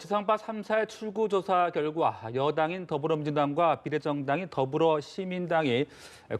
지상파 3사의 출구조사 결과 여당인 더불어민주당과 비례정당인 더불어시민당이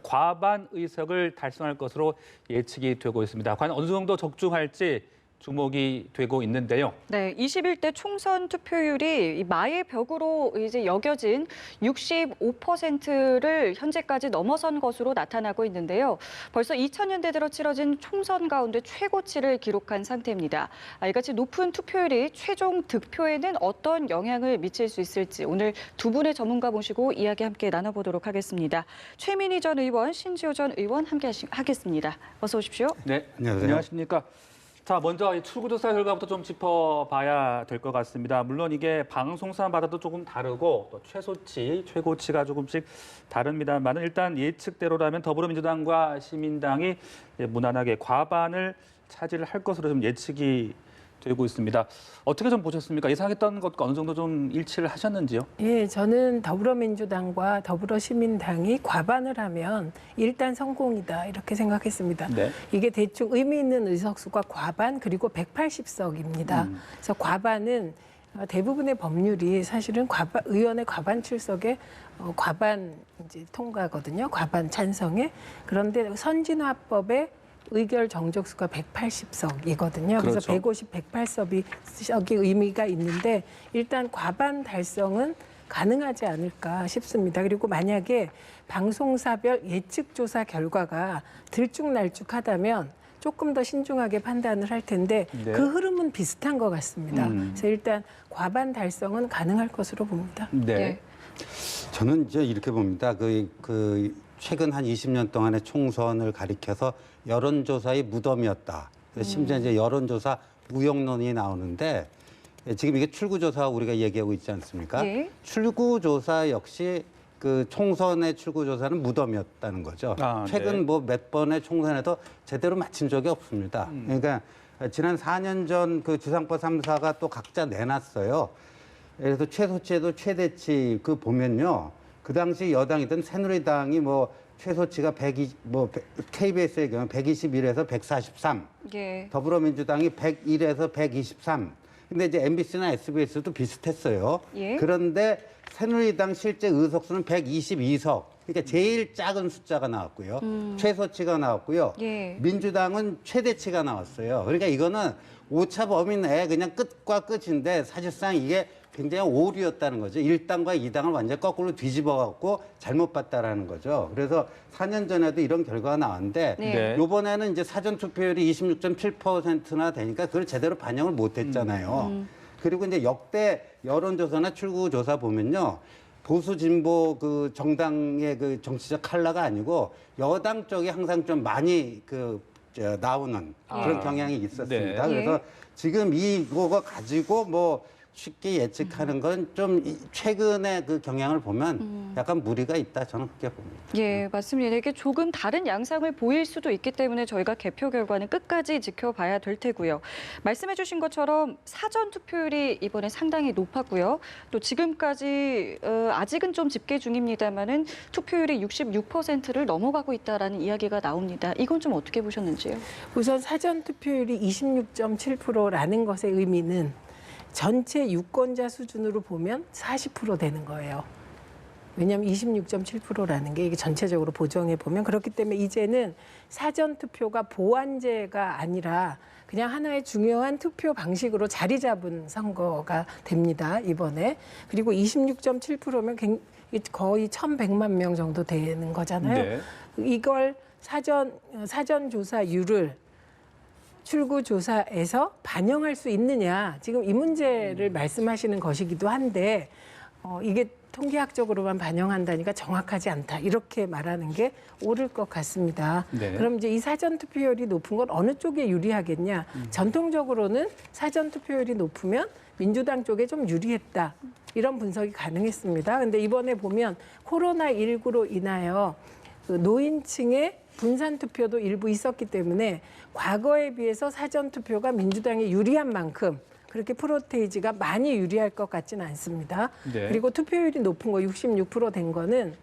과반 의석을 달성할 것으로 예측이 되고 있습니다. 과연 어느 정도 적중할지 주목이 되고 있는데요. 네, 21대 총선 투표율이 마의 벽으로 이제 여겨진 65%를 현재까지 넘어선 것으로 나타나고 있는데요. 벌써 2000년대 들어 치러진 총선 가운데 최고치를 기록한 상태입니다. 이같이 높은 투표율이 최종 득표에는 어떤 영향을 미칠 수 있을지 오늘 두 분의 전문가 모시고 이야기 함께 나눠보도록 하겠습니다. 최민희 전 의원, 신지호 전 의원 함께 하겠습니다. 어서 오십시오. 네, 안녕하십니까. 자, 먼저 이 출구조사 결과부터 좀 짚어봐야 될 것 같습니다. 물론 이게 방송사마다도 조금 다르고 또 최소치, 최고치가 조금씩 다릅니다만 일단 예측대로라면 더불어민주당과 시민당이 무난하게 과반을 차지할 것으로 좀 예측이 되고 있습니다. 어떻게 좀 보셨습니까? 예상했던 것과 어느 정도 좀 일치를 하셨는지요? 예, 저는 더불어민주당과 더불어시민당이 과반을 하면 일단 성공이다 이렇게 생각했습니다. 네. 이게 대충 의미 있는 의석수가 과반 그리고 180석입니다. 그래서 과반은 대부분의 법률이 사실은 의원의 과반 출석에 과반 이제 통과거든요. 과반 찬성에. 그런데 선진화법에 의결 정족수가 180석이거든요. 그래서 그렇죠. 150, 108석이 의미가 있는데 일단 과반 달성은 가능하지 않을까 싶습니다. 그리고 만약에 방송사별 예측조사 결과가 들쭉날쭉하다면 조금 더 신중하게 판단을 할 텐데 네. 그 흐름은 비슷한 것 같습니다. 그래서 일단 과반 달성은 가능할 것으로 봅니다. 네. 저는 이제 이렇게 봅니다. 최근 한 20년 동안의 총선을 가리켜서 여론조사의 무덤이었다. 심지어 이제 여론조사 무용론이 나오는데 지금 이게 출구조사 우리가 얘기하고 있지 않습니까? 예. 출구조사 역시 그 총선의 출구조사는 무덤이었다는 거죠. 최근 네. 뭐 몇 번의 총선에도 제대로 마친 적이 없습니다. 그러니까 지난 4년 전 그 지상파 3사가 또 각자 내놨어요. 그래서 최소치에도 최대치 그 보면요. 그 당시 여당이든 새누리당이 뭐 최소치가 KBS의 경우 121에서 143, 예. 더불어민주당이 101에서 123. 근데 이제 MBC나 SBS도 비슷했어요. 예. 그런데 새누리당 실제 의석수는 122석. 그러니까 제일 작은 숫자가 나왔고요. 최소치가 나왔고요. 예. 민주당은 최대치가 나왔어요. 그러니까 이거는 오차 범위 내에 그냥 끝과 끝인데 사실상 이게 굉장히 오류였다는 거죠. 1당과 2당을 완전히 거꾸로 뒤집어갖고 잘못 봤다라는 거죠. 그래서 4년 전에도 이런 결과가 나왔는데 네. 이번에는 이제 사전투표율이 26.7%나 되니까 그걸 제대로 반영을 못했잖아요. 그리고 이제 역대 여론조사나 출구조사 보면요. 보수 진보 그 정당의 그 정치적 컬러가 아니고 여당 쪽이 항상 좀 많이 나오는 그런 경향이 있었습니다. 네. 그래서 지금 이거가 가지고 뭐 쉽게 예측하는 건 좀 최근의 그 경향을 보면 약간 무리가 있다 저는 그렇게 봅니다. 예, 맞습니다. 이게 조금 다른 양상을 보일 수도 있기 때문에 저희가 개표 결과는 끝까지 지켜봐야 될 테고요. 말씀해 주신 것처럼 사전 투표율이 이번에 상당히 높았고요. 또 지금까지 아직은 좀 집계 중입니다만은 투표율이 66%를 넘어가고 있다라는 이야기가 나옵니다. 이건 좀 어떻게 보셨는지요? 우선 사전 투표율이 26.7%라는 것의 의미는 전체 유권자 수준으로 보면 40% 되는 거예요. 왜냐하면 26.7%라는 게 이게 전체적으로 보정해 보면 그렇기 때문에 이제는 사전 투표가 보완제가 아니라 그냥 하나의 중요한 투표 방식으로 자리 잡은 선거가 됩니다. 이번에. 그리고 26.7%면 거의 1,100만 명 정도 되는 거잖아요. 네. 이걸 사전 조사율을 출구조사에서 반영할 수 있느냐. 지금 이 문제를 말씀하시는 것이기도 한데 이게 통계학적으로만 반영한다니까 정확하지 않다. 이렇게 말하는 게 옳을 것 같습니다. 네. 그럼 이제 이 사전투표율이 높은 건 어느 쪽에 유리하겠냐. 전통적으로는 사전투표율이 높으면 민주당 쪽에 좀 유리했다. 이런 분석이 가능했습니다. 근데 이번에 보면 코로나19로 인하여 그 노인층의 분산 투표도 일부 있었기 때문에 과거에 비해서 사전 투표가 민주당에 유리한 만큼 그렇게 프로테이지가 많이 유리할 것 같지는 않습니다. 네. 그리고 투표율이 높은 거 66%된 거는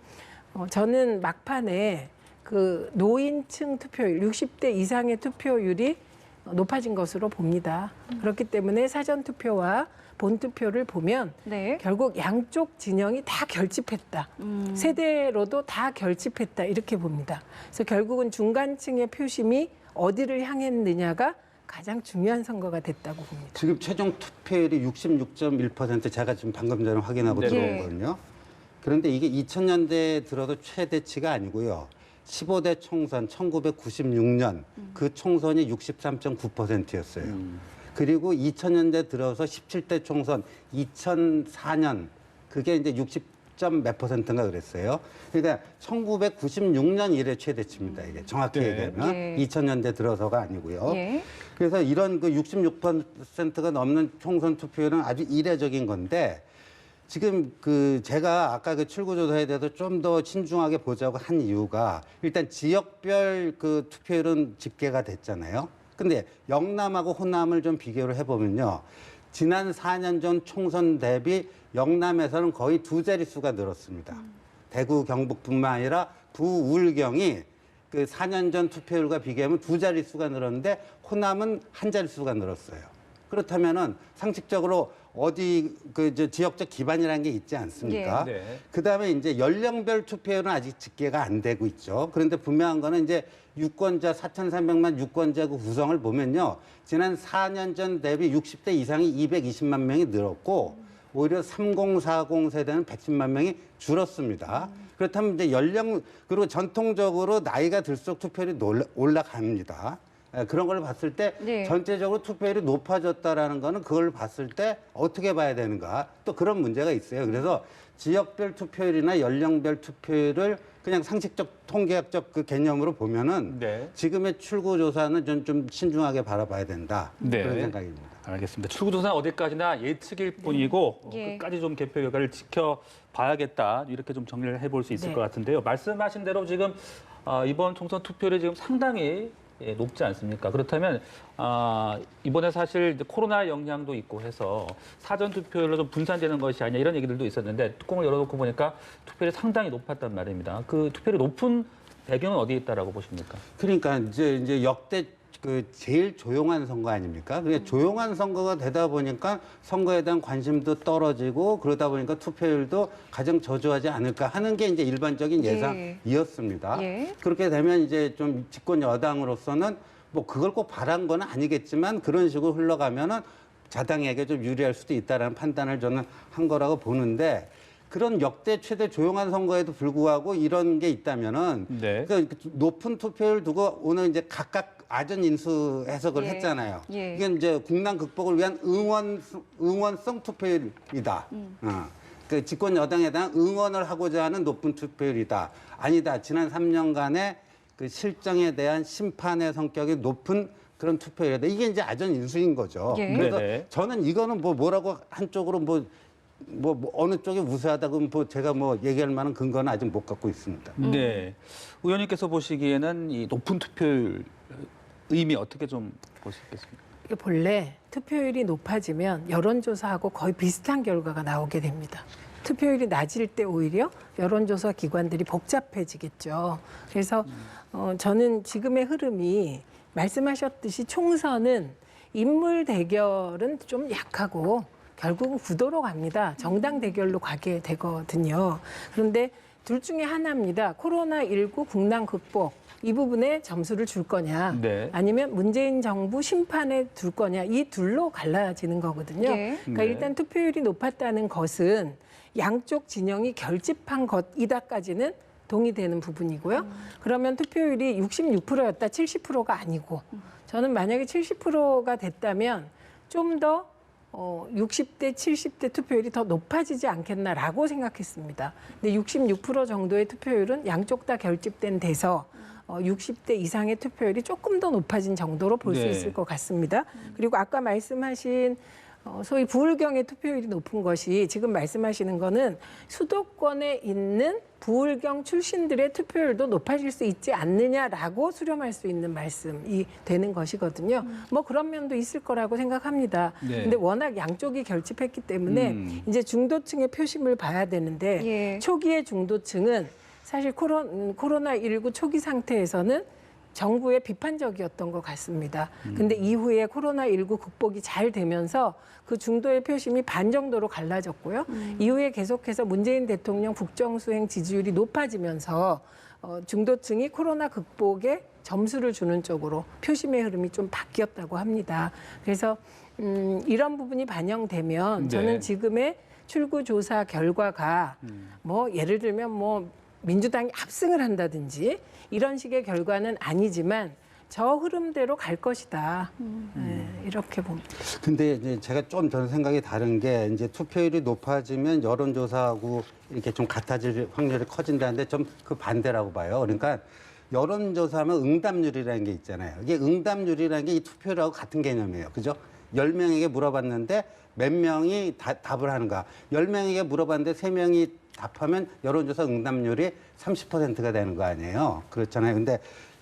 저는 막판에 그 노인층 투표율 60대 이상의 투표율이 높아진 것으로 봅니다. 그렇기 때문에 사전 투표와 본투표를 보면 네. 결국 양쪽 진영이 다 결집했다. 세대로도 다 결집했다. 이렇게 봅니다. 그래서 결국은 중간층의 표심이 어디를 향했느냐가 가장 중요한 선거가 됐다고 봅니다. 지금 최종 투표율이 66.1% 제가 지금 방금 전에 확인하고 네. 들어온 거거든요. 그런데 이게 2000년대에 들어도 최대치가 아니고요. 15대 총선 1996년 그 총선이 63.9%였어요. 그리고 2000년대 들어서 17대 총선 2004년 그게 이제 60몇 %인가 그랬어요. 그러니까 1996년 이래 최대치입니다. 이게 정확히 네. 얘기하면 예. 2000년대 들어서가 아니고요. 예. 그래서 이런 그 66%가 넘는 총선 투표율은 아주 이례적인 건데 지금 그 제가 아까 그 출구조사에 대해서 좀 더 신중하게 보자고 한 이유가 일단 지역별 그 투표율은 집계가 됐잖아요. 근데 영남하고 호남을 좀 비교를 해보면요. 지난 4년 전 총선 대비 영남에서는 거의 두 자릿수가 늘었습니다. 대구, 경북뿐만 아니라 부울경이 그 4년 전 투표율과 비교하면 두 자릿수가 늘었는데 호남은 한 자릿수가 늘었어요. 그렇다면은 상식적으로 어디 그 이제 지역적 기반이라는 게 있지 않습니까? 네. 그다음에 이제 연령별 투표율은 아직 집계가 안 되고 있죠. 그런데 분명한 거는 이제 유권자 4,300만 유권자 그 구성을 보면요. 지난 4년 전 대비 60대 이상이 220만 명이 늘었고 오히려 3040 세대는 110만 명이 줄었습니다. 그렇다면 이제 연령 그리고 전통적으로 나이가 들수록 투표율이 올라갑니다. 그런 걸 봤을 때 네. 전체적으로 투표율이 높아졌다라는 거는 그걸 봤을 때 어떻게 봐야 되는가 또 그런 문제가 있어요. 그래서 지역별 투표율이나 연령별 투표율을 그냥 상식적 통계학적 그 개념으로 보면은 네. 지금의 출구조사는 좀 신중하게 바라봐야 된다. 네. 그런 생각입니다. 알겠습니다. 출구조사는 어디까지나 예측일 뿐이고 예. 끝까지 좀 개표 결과를 지켜봐야겠다. 이렇게 좀 정리를 해볼 수 있을 네. 것 같은데요. 말씀하신 대로 지금 이번 총선 투표율이 지금 상당히 높지 않습니까? 그렇다면 이번에 사실 이제 코로나 영향도 있고 해서 사전 투표율로 좀 분산되는 것이 아니냐 이런 얘기들도 있었는데 뚜껑을 열어놓고 보니까 투표율이 상당히 높았단 말입니다. 그 투표율이 높은 배경은 어디에 있다라고 보십니까? 그러니까 이제 역대 그 제일 조용한 선거 아닙니까? 그러니까 조용한 선거가 되다 보니까 선거에 대한 관심도 떨어지고 그러다 보니까 투표율도 가장 저조하지 않을까 하는 게 이제 일반적인 예. 예상이었습니다. 예. 그렇게 되면 이제 좀 집권 여당으로서는 뭐 그걸 꼭 바란 건 아니겠지만 그런 식으로 흘러가면은 자당에게 좀 유리할 수도 있다라는 판단을 저는 한 거라고 보는데 그런 역대 최대 조용한 선거에도 불구하고 이런 게 있다면은 네. 그러니까 높은 투표율 두고 오늘 이제 각각 아전 인수 해석을 예. 했잖아요. 예. 이게 이제 국난 극복을 위한 응원성 투표율이다. 그 집권 여당에 대한 응원을 하고자 하는 높은 투표율이다. 아니다. 지난 3년간의 그 실정에 대한 심판의 성격이 높은 그런 투표율이다. 이게 이제 아전 인수인 거죠. 예. 그래서 네네. 저는 이거는 뭐라고 한쪽으로 뭐 어느 쪽이 우세하다고 뭐 제가 뭐 얘기할 만한 근거는 아직 못 갖고 있습니다. 네. 의원님께서 보시기에는 이 높은 투표율 의미 어떻게 좀 보시겠습니까? 이게 본래 투표율이 높아지면 여론조사하고 거의 비슷한 결과가 나오게 됩니다. 투표율이 낮을 때 오히려 여론조사 기관들이 복잡해지겠죠. 그래서 저는 지금의 흐름이 말씀하셨듯이 총선은 인물 대결은 좀 약하고 결국은 구도로 갑니다. 정당 대결로 가게 되거든요. 그런데 둘 중에 하나입니다. 코로나19 국난 극복 이 부분에 점수를 줄 거냐 네. 아니면 문재인 정부 심판에 둘 거냐 이 둘로 갈라지는 거거든요. 예. 그러니까 네. 일단 투표율이 높았다는 것은 양쪽 진영이 결집한 것이다까지는 동의되는 부분이고요. 그러면 투표율이 66%였다 70%가 아니고 저는 만약에 70%가 됐다면 좀 더 60대, 70대 투표율이 더 높아지지 않겠나라고 생각했습니다. 근데 66% 정도의 투표율은 양쪽 다 결집된 데서 60대 이상의 투표율이 조금 더 높아진 정도로 볼 수 네. 있을 것 같습니다. 그리고 아까 말씀하신 소위 부울경의 투표율이 높은 것이 지금 말씀하시는 거는 수도권에 있는 부울경 출신들의 투표율도 높아질 수 있지 않느냐라고 수렴할 수 있는 말씀이 되는 것이거든요. 뭐 그런 면도 있을 거라고 생각합니다. 네. 근데 워낙 양쪽이 결집했기 때문에 이제 중도층의 표심을 봐야 되는데 예. 초기의 중도층은 사실 코로나19 초기 상태에서는 정부의 비판적이었던 것 같습니다. 근데 이후에 코로나19 극복이 잘 되면서 그 중도의 표심이 반 정도로 갈라졌고요. 이후에 계속해서 문재인 대통령 국정수행 지지율이 높아지면서 중도층이 코로나 극복에 점수를 주는 쪽으로 표심의 흐름이 좀 바뀌었다고 합니다. 그래서 이런 부분이 반영되면 저는 지금의 출구조사 결과가 뭐 예를 들면 뭐 민주당이 압승을 한다든지 이런 식의 결과는 아니지만 저 흐름대로 갈 것이다. 네, 이렇게 봅니다. 근데 이제 제가 좀 저는 생각이 다른 게 이제 투표율이 높아지면 여론조사하고 이렇게 좀 같아질 확률이 커진다는데 좀 그 반대라고 봐요. 그러니까 여론조사하면 응답률이라는 게 있잖아요. 이게 응답률이라는 게 이 투표율하고 같은 개념이에요. 그죠? 10명에게 물어봤는데 몇 명이 답을 하는가. 10명에게 물어봤는데 3명이 답하면 여론조사 응답률이 30%가 되는 거 아니에요. 그렇잖아요. 근데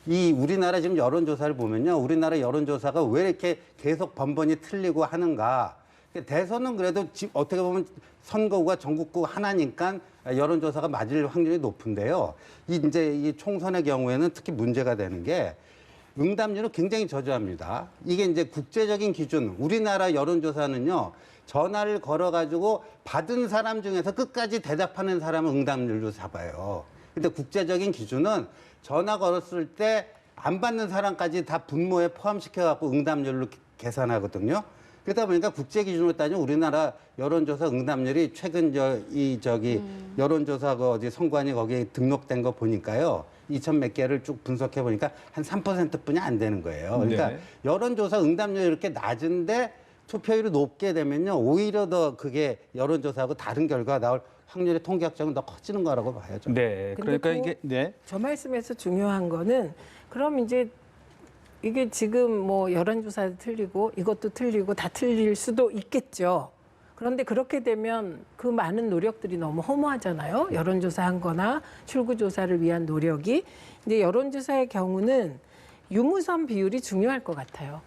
이 우리나라 지금 여론조사를 보면요. 우리나라 여론조사가 왜 이렇게 계속 번번이 틀리고 하는가. 대선은 그래도 어떻게 보면 선거구가 전국구 하나니까 여론조사가 맞을 확률이 높은데요. 이제 이 총선의 경우에는 특히 문제가 되는 게 응답률은 굉장히 저조합니다. 이게 이제 국제적인 기준, 우리나라 여론조사는요, 전화를 걸어가지고 받은 사람 중에서 끝까지 대답하는 사람은 응답률로 잡아요. 근데 국제적인 기준은 전화 걸었을 때 안 받는 사람까지 다 분모에 포함시켜갖고 응답률로 계산하거든요. 그러다 보니까 국제 기준으로 따지면 우리나라 여론조사 응답률이 최근 여론조사 어디 선관위 거기에 등록된 거 보니까요. 2천 몇 개를 쭉 분석해 보니까 한 3%뿐이 안 되는 거예요. 그러니까 네. 여론조사 응답률이 이렇게 낮은데 투표율이 높게 되면요. 오히려 더 그게 여론조사하고 다른 결과가 나올 확률의 통계학적은 더 커지는 거라고 봐요. 저는. 네. 근데 그러니까 또 이게 네. 저 말씀에서 중요한 거는 그럼 이제 이게 지금 뭐 여론조사도 틀리고 이것도 틀리고 다 틀릴 수도 있겠죠. 그런데 그렇게 되면 그 많은 노력들이 너무 허무하잖아요. 여론조사한 거나 출구조사를 위한 노력이. 근데 여론조사의 경우는 유무선 비율이 중요할 것 같아요.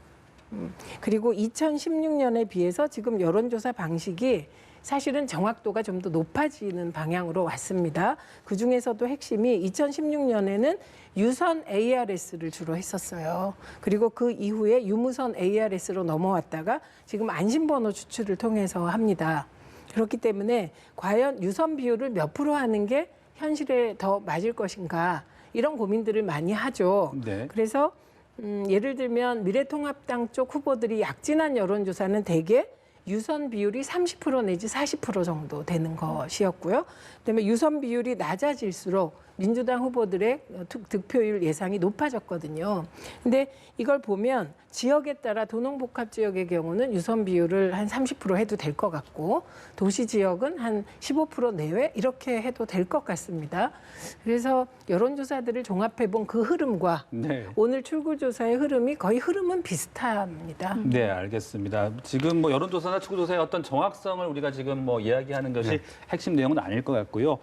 그리고 2016년에 비해서 지금 여론조사 방식이 사실은 정확도가 좀 더 높아지는 방향으로 왔습니다. 그중에서도 핵심이 2016년에는 유선 ARS를 주로 했었어요. 그리고 그 이후에 유무선 ARS로 넘어왔다가 지금 안심번호 추출을 통해서 합니다. 그렇기 때문에 과연 유선 비율을 몇 프로 하는 게 현실에 더 맞을 것인가 이런 고민들을 많이 하죠. 네. 그래서 예를 들면 미래통합당 쪽 후보들이 약진한 여론조사는 대개 유선 비율이 30% 내지 40% 정도 되는 것이었고요. 그다음에 유선 비율이 낮아질수록 민주당 후보들의 득표율 예상이 높아졌거든요. 근데 이걸 보면 지역에 따라 도농복합 지역의 경우는 유선 비율을 한 30% 해도 될 것 같고 도시 지역은 한 15% 내외 이렇게 해도 될 것 같습니다. 그래서 여론조사들을 종합해 본 그 흐름과 네. 오늘 출구조사의 흐름이 거의 흐름은 비슷합니다. 네, 알겠습니다. 지금 뭐 여론조사나 출구조사의 어떤 정확성을 우리가 지금 뭐 이야기하는 것이 핵심 내용은 아닐 것 같고요.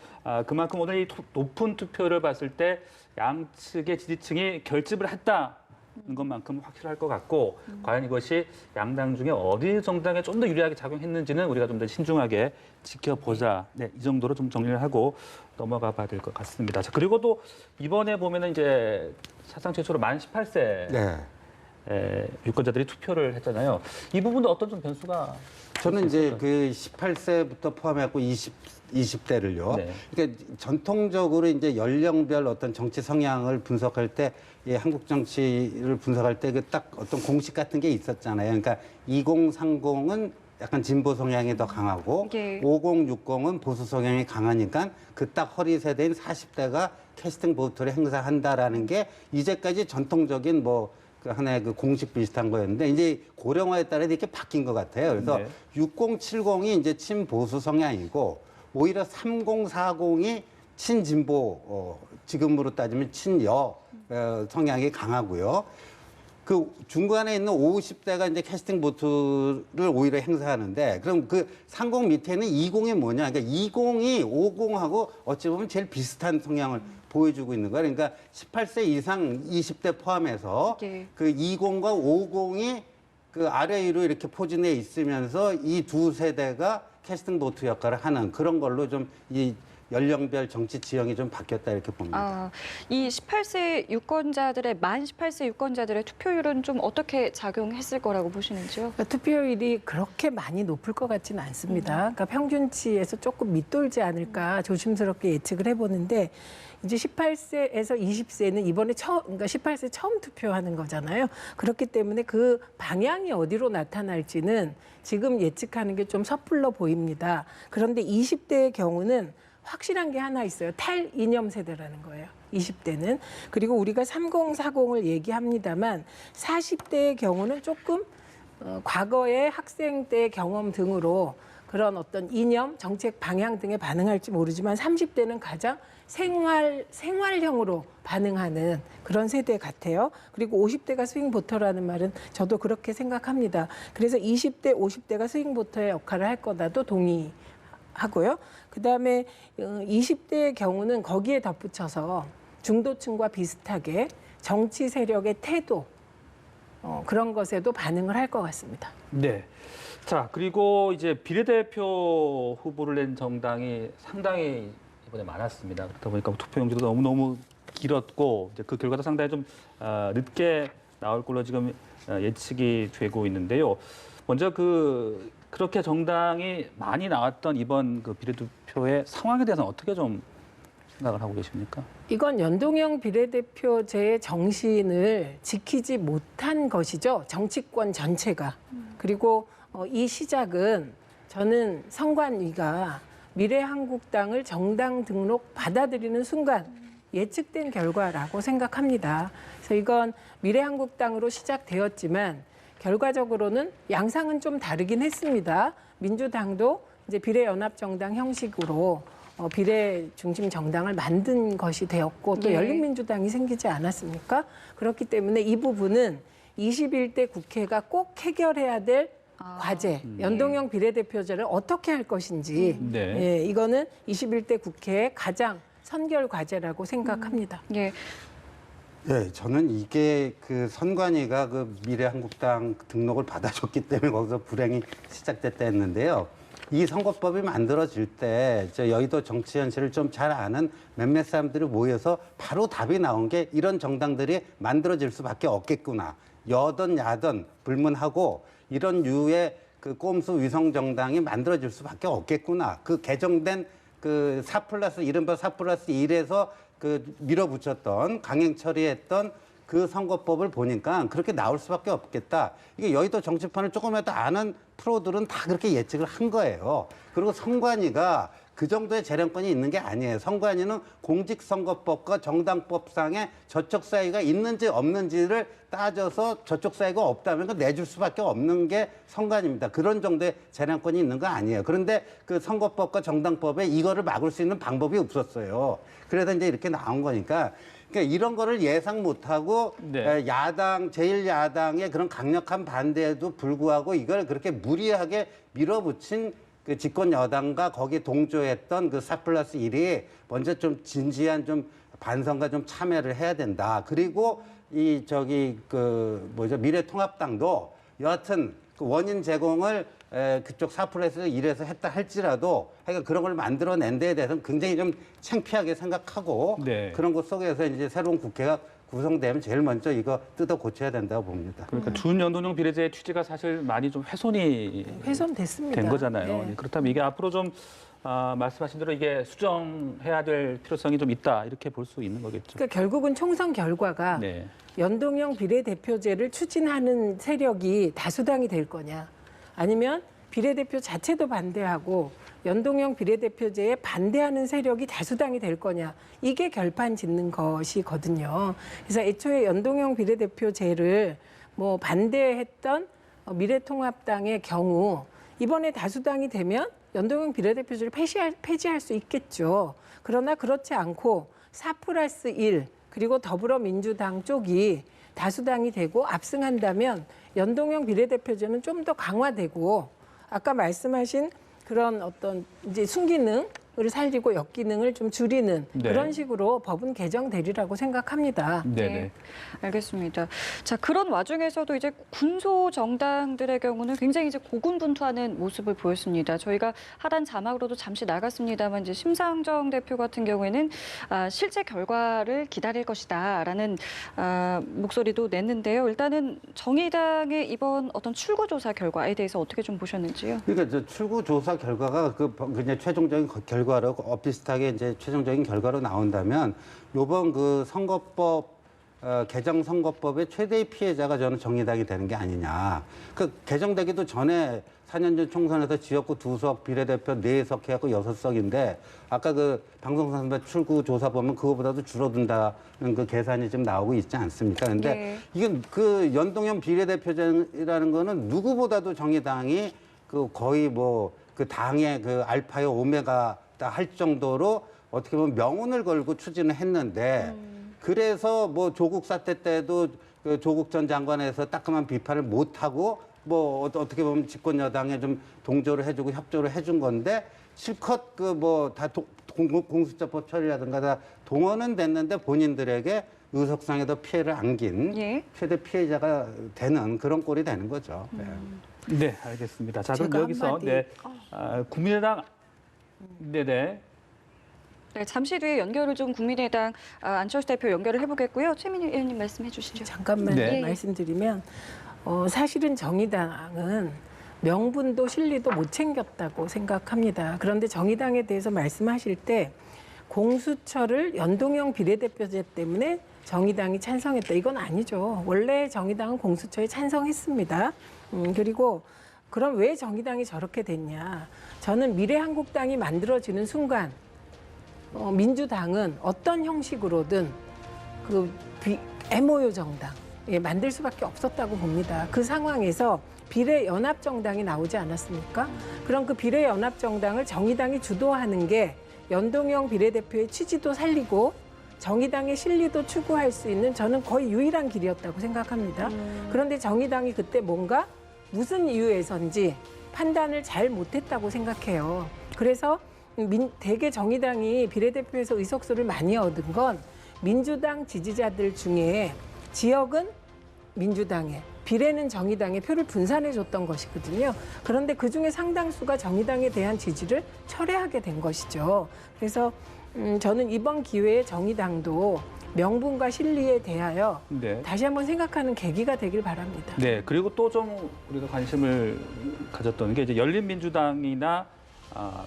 그만큼 오늘 이 높은 투표를 봤을 때 양측의 지지층이 결집을 했다는 것만큼 확실할 것 같고 과연 이것이 양당 중에 어디 정당에 좀 더 유리하게 작용했는지는 우리가 좀 더 신중하게 지켜보자. 네, 이 정도로 좀 정리를 하고 넘어가 봐야 될 것 같습니다. 자, 그리고 또 이번에 보면은 이제 사상 최초로 만 18세 네. 유권자들이 투표를 했잖아요. 이 부분도 어떤 좀 변수가 저는 이제 그 18세부터 포함해갖고 20대를요. 네. 그러니까 전통적으로 이제 연령별 어떤 정치 성향을 분석할 때, 예, 한국 정치를 분석할 때 그 딱 어떤 공식 같은 게 있었잖아요. 그러니까 2030은 약간 진보 성향이 더 강하고 예. 5060은 보수 성향이 강하니까 그 딱 허리 세대인 40대가 캐스팅 보트를 행사한다라는 게 이제까지 전통적인 뭐 그 하나의 그 공식 비슷한 거였는데 이제 고령화에 따라 이렇게 바뀐 것 같아요. 그래서 네. 6070이 이제 친보수 성향이고 오히려 3040이 친진보 지금으로 따지면 친여 성향이 강하고요. 그 중간에 있는 50대가 이제 캐스팅 보트를 오히려 행사하는데 그럼 그 30 밑에는 20이 뭐냐? 그러니까 20이 50하고 어찌 보면 제일 비슷한 성향을 보여주고 있는 거야. 그러니까 18세 이상 20대 포함해서 예. 그 20과 50이 그 아래 위로 이렇게 포진해 있으면서 이 두 세대가 캐스팅 보트 역할을 하는 그런 걸로 좀 이 연령별 정치 지형이 좀 바뀌었다 이렇게 봅니다. 이 18세 유권자들의 만 18세 유권자들의 투표율은 좀 어떻게 작용했을 거라고 보시는지요? 그러니까 투표율이 그렇게 많이 높을 것 같지는 않습니다. 그러니까 평균치에서 조금 밑돌지 않을까 조심스럽게 예측을 해보는데 이제 18세에서 20세는 이번에 그러니까 18세 처음 투표하는 거잖아요. 그렇기 때문에 그 방향이 어디로 나타날지는 지금 예측하는 게 좀 섣불러 보입니다. 그런데 20대의 경우는 확실한 게 하나 있어요. 탈이념 세대라는 거예요. 20대는. 그리고 우리가 3040을 얘기합니다만 40대의 경우는 조금 과거의 학생 때 경험 등으로 그런 어떤 이념, 정책 방향 등에 반응할지 모르지만 30대는 가장 생활형으로 반응하는 그런 세대 같아요. 그리고 50대가 스윙보터라는 말은 저도 그렇게 생각합니다. 그래서 20대, 50대가 스윙보터의 역할을 할 거다도 동의하고요. 그다음에 20대의 경우는 거기에 덧붙여서 중도층과 비슷하게 정치 세력의 태도 그런 것에도 반응을 할 것 같습니다. 네. 자, 그리고 이제 비례대표 후보를 낸 정당이 상당히 이번에 많았습니다. 그러다 보니까 투표 용지도 너무너무 길었고 이제 그 결과도 상당히 좀 늦게 나올 걸로 지금 예측이 되고 있는데요. 먼저 그렇게 정당이 많이 나왔던 이번 그 비례대표의 상황에 대해서는 어떻게 좀 생각을 하고 계십니까? 이건 연동형 비례대표제의 정신을 지키지 못한 것이죠. 정치권 전체가. 그리고 이 시작은 저는 선관위가 미래한국당을 정당 등록 받아들이는 순간 예측된 결과라고 생각합니다. 그래서 이건 미래한국당으로 시작되었지만 결과적으로는 양상은 좀 다르긴 했습니다. 민주당도 이제 비례연합정당 형식으로 비례 중심 정당을 만든 것이 되었고 또 네. 열린민주당이 생기지 않았습니까? 그렇기 때문에 이 부분은 21대 국회가 꼭 해결해야 될 과제, 연동형 비례대표제를 어떻게 할 것인지 네. 예, 이거는 21대 국회의 가장 선결 과제라고 생각합니다. 예. 예, 저는 이게 그 선관위가 그 미래한국당 등록을 받아줬기 때문에 거기서 불행이 시작됐다 했는데요. 이 선거법이 만들어질 때 여의도 정치 현실을 좀 잘 아는 몇몇 사람들이 모여서 바로 답이 나온 게 이런 정당들이 만들어질 수밖에 없겠구나. 여든 야든 불문하고 이런 류의 그 꼼수 위성 정당이 만들어질 수밖에 없겠구나. 그 개정된 그 4+, 이른바 4+1에서 그 밀어붙였던 강행 처리했던 그 선거법을 보니까 그렇게 나올 수밖에 없겠다. 이게 여의도 정치판을 조금이라도 아는 프로들은 다 그렇게 예측을 한 거예요. 그리고 선관위가 그 정도의 재량권이 있는 게 아니에요. 선관위는 공직선거법과 정당법상에 저촉 사유가 있는지 없는지를 따져서 저촉 사유가 없다면 그 내줄 수밖에 없는 게 선관위입니다. 그런 정도의 재량권이 있는 거 아니에요. 그런데 그 선거법과 정당법에 이거를 막을 수 있는 방법이 없었어요. 그래서 이제 이렇게 나온 거니까 그러니까 이런 거를 예상 못하고 네. 야당, 제1야당의 그런 강력한 반대에도 불구하고 이걸 그렇게 무리하게 밀어붙인 그 집권 여당과 거기에 동조했던 그 4+1이 먼저 좀 진지한 좀 반성과 좀 참여를 해야 된다. 그리고 미래통합당도 여하튼 그 원인 제공을 그쪽 4+1에서 했다 할지라도 하여간 그런 걸 만들어낸 데에 대해서는 굉장히 좀 창피하게 생각하고 네. 그런 것 속에서 이제 새로운 국회가 구성되면 제일 먼저 이거 뜯어 고쳐야 된다고 봅니다. 그러니까 준연동형 비례제의 취지가 사실 많이 좀 훼손됐습니다. 된 거잖아요. 네. 그렇다면 이게 앞으로 좀 말씀하신 대로 이게 수정해야 될 필요성이 좀 있다 이렇게 볼 수 있는 거겠죠. 그러니까 결국은 총선 결과가 네. 연동형 비례대표제를 추진하는 세력이 다수당이 될 거냐 아니면 비례대표 자체도 반대하고 연동형 비례대표제에 반대하는 세력이 다수당이 될 거냐 이게 결판 짓는 것이거든요. 그래서 애초에 연동형 비례대표제를 반대했던 미래통합당의 경우 이번에 다수당이 되면 연동형 비례대표제를 폐지할 수 있겠죠. 그러나 그렇지 않고 4+1 그리고 더불어민주당 쪽이 다수당이 되고 압승한다면 연동형 비례대표제는 좀 더 강화되고 아까 말씀하신 그런 어떤 이제 순기능 살리고 역기능을 좀 줄이는 네. 그런 식으로 법은 개정되리라고 생각합니다. 네네. 알겠습니다. 자, 그런 와중에서도 이제 군소 정당들의 경우는 굉장히 이제 고군분투하는 모습을 보였습니다. 저희가 하단 자막으로도 잠시 나갔습니다만 이제 심상정 대표 같은 경우에는 실제 결과를 기다릴 것이다라는 목소리도 냈는데요. 일단은 정의당의 이번 어떤 출구조사 결과에 대해서 어떻게 좀 보셨는지요? 그러니까 저 출구 조사 결과가 그냥 최종적인 결과로 비슷하게 이제 최종적인 결과로 나온다면 요번 그 선거법 개정 선거법의 최대의 피해자가 저는 정의당이 되는 게 아니냐. 그 개정되기도 전에 4년 전 총선에서 지역구 2석 비례대표 4석 해갖고 6석인데 아까 그 방송사 선배 출구 조사 보면 그거보다도 줄어든다는 그 계산이 지금 나오고 있지 않습니까? 근데 네. 이건 그 연동형 비례대표제라는 거는 누구보다도 정의당이 그 거의 뭐 그 당의 그 알파요 오메가다 할 정도로 어떻게 보면 명운을 걸고 추진을 했는데 그래서 뭐 조국 사태 때도 그 조국 전 장관에서 따끔한 비판을 못하고 뭐 어떻게 보면 집권 여당에 좀 동조를 해주고 협조를 해준 건데 실컷 그 뭐 다 공수처법 처리라든가 다 동원은 됐는데 본인들에게 의석상에도 피해를 안긴 예. 최대 피해자가 되는 그런 꼴이 되는 거죠. 네. 네, 알겠습니다. 자, 그럼 제가 여기서 한마디- 네, 국민의당 네네. 네, 잠시 뒤에 연결을 좀 국민의당 안철수 대표 연결을 해보겠고요. 최민희 의원님 말씀해 주시죠. 잠깐만 네. 말씀드리면 사실은 정의당은 명분도 실리도 못 챙겼다고 생각합니다. 그런데 정의당에 대해서 말씀하실 때 공수처를 연동형 비례대표제 때문에 정의당이 찬성했다. 이건 아니죠. 원래 정의당은 공수처에 찬성했습니다. 그리고 그럼 왜 정의당이 저렇게 됐냐. 저는 미래한국당이 만들어지는 순간 민주당은 어떤 형식으로든 그 MOU 정당 만들 수밖에 없었다고 봅니다. 그 상황에서 비례연합정당이 나오지 않았습니까? 그럼 그 비례연합정당을 정의당이 주도하는 게 연동형 비례대표의 취지도 살리고 정의당의 실리도 추구할 수 있는 저는 거의 유일한 길이었다고 생각합니다. 그런데 정의당이 그때 뭔가 무슨 이유에선지 판단을 잘 못했다고 생각해요. 그래서 대개 정의당이 비례대표에서 의석수를 많이 얻은 건 민주당 지지자들 중에 지역은 민주당에, 비례는 정의당에 표를 분산해 줬던 것이거든요. 그런데 그중에 상당수가 정의당에 대한 지지를 철회하게 된 것이죠. 그래서 저는 이번 기회에 정의당도 명분과 실리에 대하여 네. 다시 한번 생각하는 계기가 되길 바랍니다. 네, 그리고 또 좀 우리가 관심을 가졌던 게 이제 열린민주당이나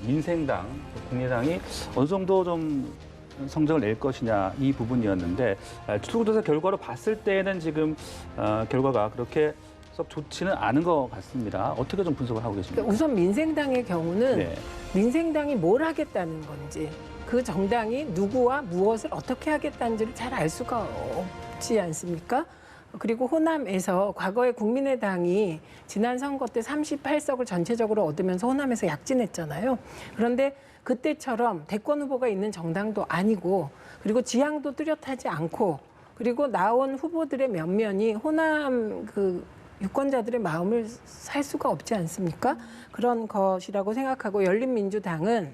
민생당, 국민의당이 어느 정도 좀 성적을 낼 것이냐 이 부분이었는데 출구조사 결과로 봤을 때는 지금 결과가 그렇게 썩 좋지는 않은 것 같습니다. 어떻게 좀 분석을 하고 계십니까? 우선 민생당의 경우는 네. 민생당이 뭘 하겠다는 건지 그 정당이 누구와 무엇을 어떻게 하겠다는지를 잘 알 수가 없지 않습니까? 그리고 호남에서 과거에 국민의당이 지난 선거 때 38석을 전체적으로 얻으면서 호남에서 약진했잖아요. 그런데 그때처럼 대권 후보가 있는 정당도 아니고 그리고 지향도 뚜렷하지 않고 그리고 나온 후보들의 면면이 호남 그 유권자들의 마음을 살 수가 없지 않습니까? 그런 것이라고 생각하고 열린민주당은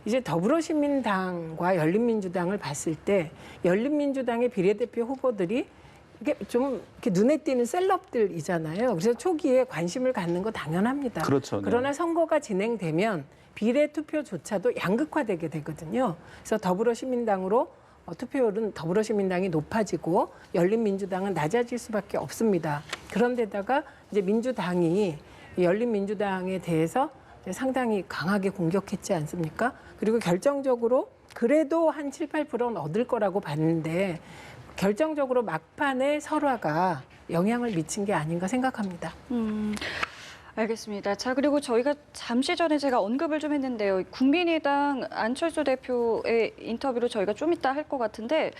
이제 더불어시민당과 열린민주당을 봤을 때 열린민주당의 비례대표 후보들이 이게 좀 이렇게 눈에 띄는 셀럽들이잖아요. 그래서 초기에 관심을 갖는 거 당연합니다. 그렇죠. 네. 그러나 선거가 진행되면 비례 투표조차도 양극화되게 되거든요. 그래서 더불어시민당으로 투표율은 더불어시민당이 높아지고 열린민주당은 낮아질 수밖에 없습니다. 그런데다가 이제 민주당이 열린민주당에 대해서 상당히 강하게 공격했지 않습니까? 그리고 결정적으로 그래도 한 7, 8%는 얻을 거라고 봤는데 결정적으로 막판에 설화가 영향을 미친 게 아닌가 생각합니다. 알겠습니다. 자, 그리고 저희가 잠시 전에 제가 언급을 좀 했는데요. 국민의당 안철수 대표의 인터뷰로 저희가 좀 이따 할 것 같은데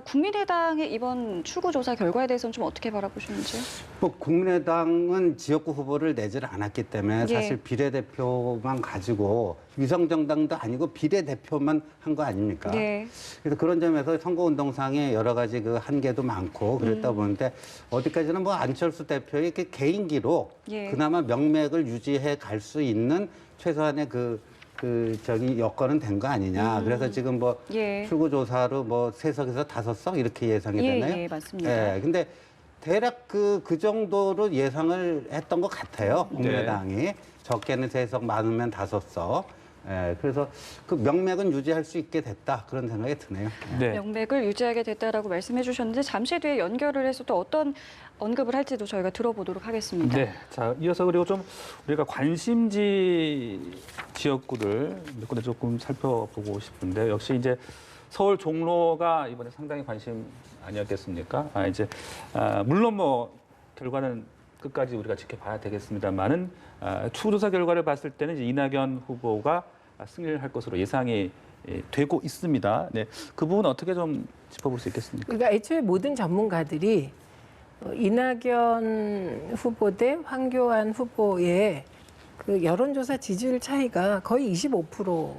국민의당의 이번 출구조사 결과에 대해서는 좀 어떻게 바라보시는지요? 뭐 국민의당은 지역구 후보를 내질 않았기 때문에 예. 사실 비례대표만 가지고 위성정당도 아니고 비례대표만 한 거 아닙니까? 네. 그래서 그런 점에서 선거운동상에 여러 가지 그 한계도 많고 그랬다 보는데 어디까지는 뭐 안철수 대표의 그 개인기로 예. 그나마 명맥을 유지해 갈 수 있는 최소한의 그 여건은 된 거 아니냐. 그래서 지금 뭐 예. 출구조사로 뭐 3석에서 5석 이렇게 예상이 되나요? 예, 맞습니다. 예, 근데 대략 그 정도로 예상을 했던 것 같아요. 국민의당이. 적게는 3석, 많으면 5석. 예, 그래서 그 명맥은 유지할 수 있게 됐다. 그런 생각이 드네요. 네. 명맥을 유지하게 됐다라고 말씀해 주셨는데 잠시 뒤에 연결을 해서 또 어떤 언급을 할지도 저희가 들어보도록 하겠습니다. 네. 자, 이어서 그리고 좀 우리가 관심지 지역구를 몇 군데 조금 살펴보고 싶은데 역시 이제 서울 종로가 이번에 상당히 관심 아니었겠습니까? 물론 뭐 결과는 끝까지 우리가 지켜봐야 되겠습니다만은 추조사 결과를 봤을 때는 이제 이낙연 후보가 승리를 할 것으로 예상이 되고 있습니다. 네. 그 부분 어떻게 좀 짚어볼 수 있겠습니까? 그러니까 애초에 모든 전문가들이 이낙연 후보 대 황교안 후보의 그 여론조사 지지율 차이가 거의 25%,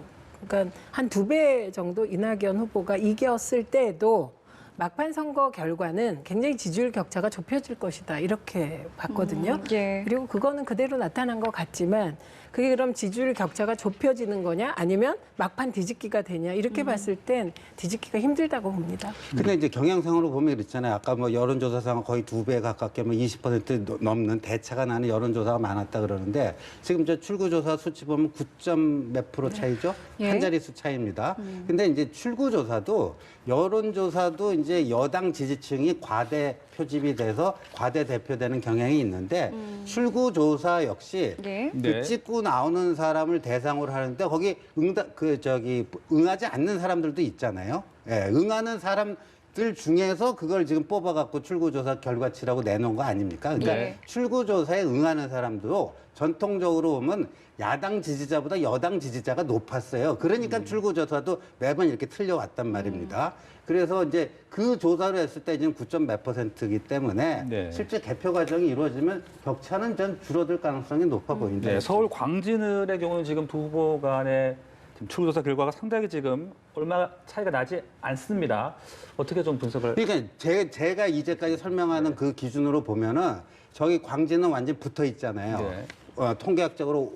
그러니까 한 2배 정도 이낙연 후보가 이겼을 때도 막판 선거 결과는 굉장히 지지율 격차가 좁혀질 것이다 이렇게 봤거든요. 예. 그리고 그거는 그대로 나타난 것 같지만 그게 그럼 지지율 격차가 좁혀지는 거냐 아니면 막판 뒤집기가 되냐 이렇게 봤을 땐 뒤집기가 힘들다고 봅니다. 근데 이제 경향상으로 보면 그랬잖아요. 아까 뭐 여론조사상 거의 2배 가깝게 뭐 20% 넘는 대차가 나는 여론조사가 많았다 그러는데 지금 저 출구조사 수치 보면 9점 몇 프로 차이죠? 예. 한 자릿수 차이입니다. 근데 이제 출구조사도 여론조사도 이제 여당 지지층이 과대 표집이 돼서 과대 대표되는 경향이 있는데 출구조사 역시 예. 네. 찍고 나오는 사람을 대상으로 하는데 거기 응하지 않는 사람들도 있잖아요. 예, 응하는 사람들 중에서 그걸 지금 뽑아갖고 출구조사 결과치라고 내놓은 거 아닙니까? 그러니까 네. 출구조사에 응하는 사람도 전통적으로 보면 야당 지지자보다 여당 지지자가 높았어요. 그러니까 출구조사도 매번 이렇게 틀려왔단 말입니다. 그래서 이제 그 조사를 했을 때 지금 9점 몇 %이기 때문에 네. 실제 개표 과정이 이루어지면 격차는 전 줄어들 가능성이 높아 보인다. 네, 서울 광진을의 경우는 지금 두 후보 간의 지금 출구조사 결과가 상당히 지금 얼마 차이가 나지 않습니다. 어떻게 좀 분석을? 그러니까 제가 이제까지 설명하는 그 기준으로 보면은 저기 광진은 완전 붙어 있잖아요. 네. 통계학적으로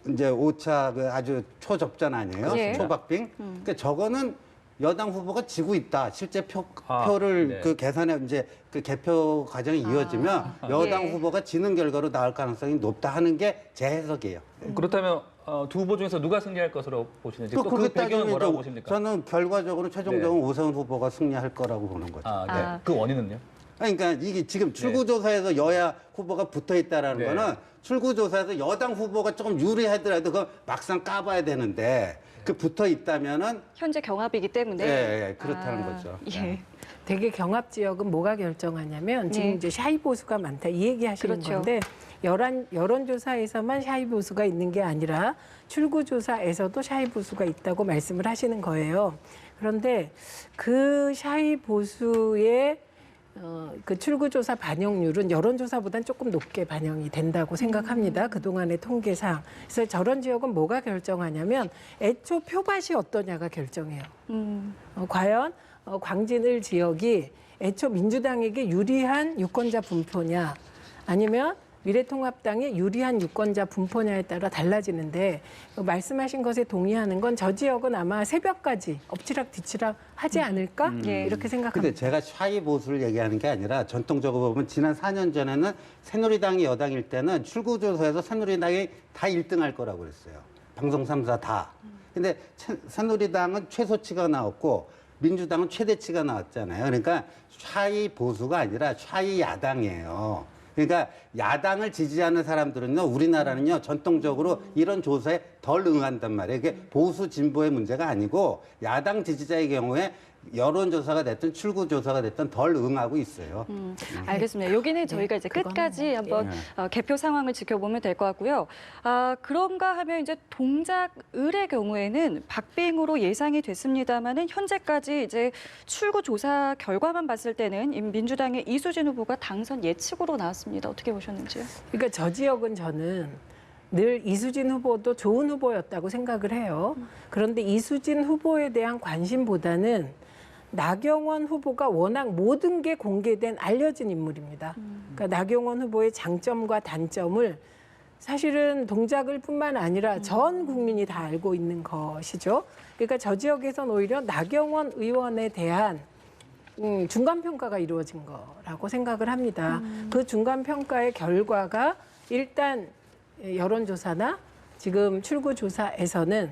이제 오차 그 아주 초접전 아니에요? 예. 초박빙. 그러니까 저거는 여당 후보가 지고 있다. 실제 표를 네. 그 계산에 이제 그 개표 과정이 이어지면 여당 예. 후보가 지는 결과로 나올 가능성이 높다 하는 게 제 해석이에요. 그렇다면 두 후보 중에서 누가 승리할 것으로 보시는지 또 그 그렇게 배경은 따지면 뭐라고 이제 보십니까? 저는 결과적으로 최종적으로 오세훈 후보가 승리할 거라고 보는 거죠. 아, 네. 아. 그 원인은요? 그러니까 이게 지금 출구조사에서 여야 후보가 붙어 있다라는 네. 거는 출구조사에서 여당 후보가 조금 유리하더라도 그 막상 까봐야 되는데 그 붙어 있다면은 현재 경합이기 때문에 예, 그렇다는 거죠. 예. 되게 경합 지역은 뭐가 결정하냐면 지금 네. 이제 샤이 보수가 많다 이 얘기 하시는 그렇죠. 건데 여론조사에서만 샤이 보수가 있는 게 아니라 출구조사에서도 샤이 보수가 있다고 말씀을 하시는 거예요. 그런데 그 샤이 보수의 그 출구조사 반영률은 여론조사보다는 조금 높게 반영이 된다고 생각합니다. 그동안의 통계상. 그래서 저런 지역은 뭐가 결정하냐면 애초 표밭이 어떠냐가 결정해요. 과연 광진을 지역이 애초 민주당에게 유리한 유권자 분포냐 아니면 미래통합당에 유리한 유권자 분포냐에 따라 달라지는데 말씀하신 것에 동의하는 건 저 지역은 아마 새벽까지 엎치락뒤치락 하지 않을까 예. 이렇게 근데 생각합니다. 제가 샤이 보수를 얘기하는 게 아니라 전통적으로 보면 지난 4년 전에는 새누리당이 여당일 때는 출구조사에서 새누리당이 다 1등할 거라고 그랬어요. 방송 3사 다. 근데 새누리당은 최소치가 나왔고 민주당은 최대치가 나왔잖아요. 그러니까 샤이 보수가 아니라 샤이 야당이에요. 그러니까 야당을 지지하는 사람들은요, 우리나라는요, 전통적으로 이런 조사에 덜 응한단 말이에요. 이게 보수 진보의 문제가 아니고 야당 지지자의 경우에 여론조사가 됐든 출구조사가 됐든 덜 응하고 있어요. 알겠습니다. 여기는 저희가 이제 그거는 끝까지 한번 개표 상황을 지켜보면 될 것 같고요. 그런가 하면 이제 동작을의 경우에는 박빙으로 예상이 됐습니다만은 현재까지 이제 출구 조사 결과만 봤을 때는 민주당의 이수진 후보가 당선 예측으로 나왔습니다. 어떻게 보셨는지요? 그러니까 저 지역은 저는 늘 이수진 후보도 좋은 후보였다고 생각을 해요. 그런데 이수진 후보에 대한 관심보다는 나경원 후보가 워낙 모든 게 공개된 알려진 인물입니다. 그러니까 나경원 후보의 장점과 단점을 사실은 동작을 뿐만 아니라 전 국민이 다 알고 있는 것이죠. 그러니까 저 지역에선 오히려 나경원 의원에 대한 중간평가가 이루어진 거라고 생각을 합니다. 그 중간평가의 결과가 일단 여론조사나 지금 출구조사에서는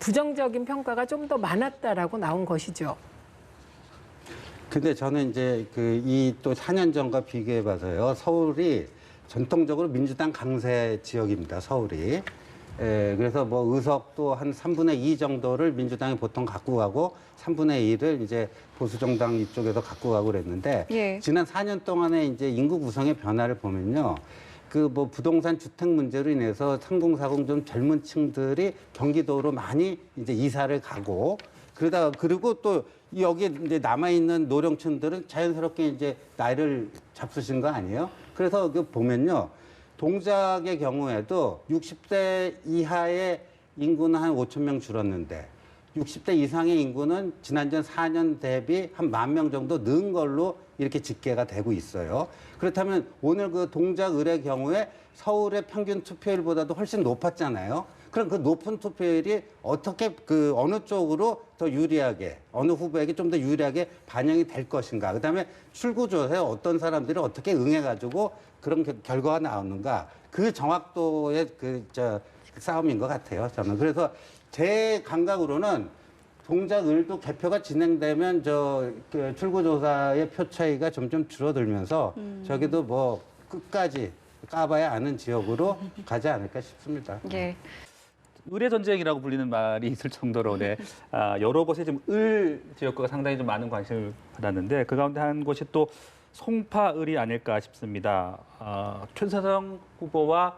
부정적인 평가가 좀 더 많았다라고 나온 것이죠. 근데 저는 이제 이 또 4년 전과 비교해 봐서요. 서울이 전통적으로 민주당 강세 지역입니다. 서울이. 그래서 뭐 의석도 한 3분의 2 정도를 민주당이 보통 갖고 가고 3분의 1을 이제 보수정당 이쪽에서 갖고 가고 그랬는데 예. 지난 4년 동안에 이제 인구 구성의 변화를 보면요. 그 뭐 부동산 주택 문제로 인해서 3040 좀 젊은 층들이 경기도로 많이 이제 이사를 가고 그러다가 그리고 또 여기 이제 남아 있는 노령층들은 자연스럽게 이제 나이를 잡수신 거 아니에요? 그래서 그 보면요. 동작의 경우에도 60대 이하의 인구는 한 5천 명 줄었는데 60대 이상의 인구는 지난전 4년 대비 한 10,000명 정도 는 걸로 이렇게 집계가 되고 있어요. 그렇다면 오늘 그 동작 을의 경우에 서울의 평균 투표율보다도 훨씬 높았잖아요. 그럼 그 높은 투표율이 어떻게 어느 쪽으로 더 유리하게 어느 후보에게 좀 더 유리하게 반영이 될 것인가. 그다음에 출구조사에 어떤 사람들이 어떻게 응해가지고 그런 결과가 나오는가. 그 정확도의 싸움인 것 같아요. 저는 그래서 제 감각으로는 동작을도 개표가 진행되면 출구조사의 표 차이가 점점 줄어들면서 저기도 뭐 끝까지 까봐야 아는 지역으로 가지 않을까 싶습니다. 예. 을의 전쟁이라고 불리는 말이 있을 정도로 여러 곳에 지금 을 지역구가 상당히 좀 많은 관심을 받았는데 그 가운데 한 곳이 또 송파을이 아닐까 싶습니다. 최재성 후보와